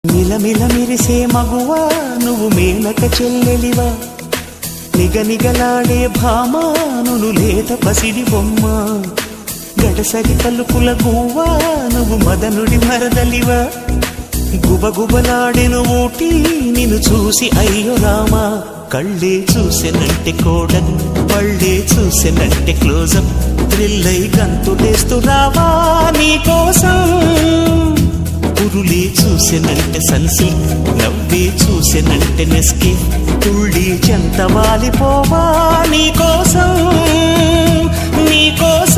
మిలమిల మెరిసే మగువా నువ్వు మేనక చెల్లెలివా, నిగనిగలాడే భామా నువ్వు లేత పసిడి బొమ్మ, గడసరి పలుకుల గువ్వా నువ్వు మదనుడి మరదలివా, గుబగుబలాడెను ఊటి నిన్ను చూసి అయ్యో రామా, కళ్ళే చూసెనంటే కోడలు పళ్ళే చూసెనంటే క్లోజప్, థ్రిల్లై గంతులేస్తూ రావా నీకోసం, పురులే చూసెనంటే సన్సిల్క్ నవ్వే చూసెనంటే నెస్కే, తుళ్ళి చెంత వాలిపోవా నీకోసం నీకోసం.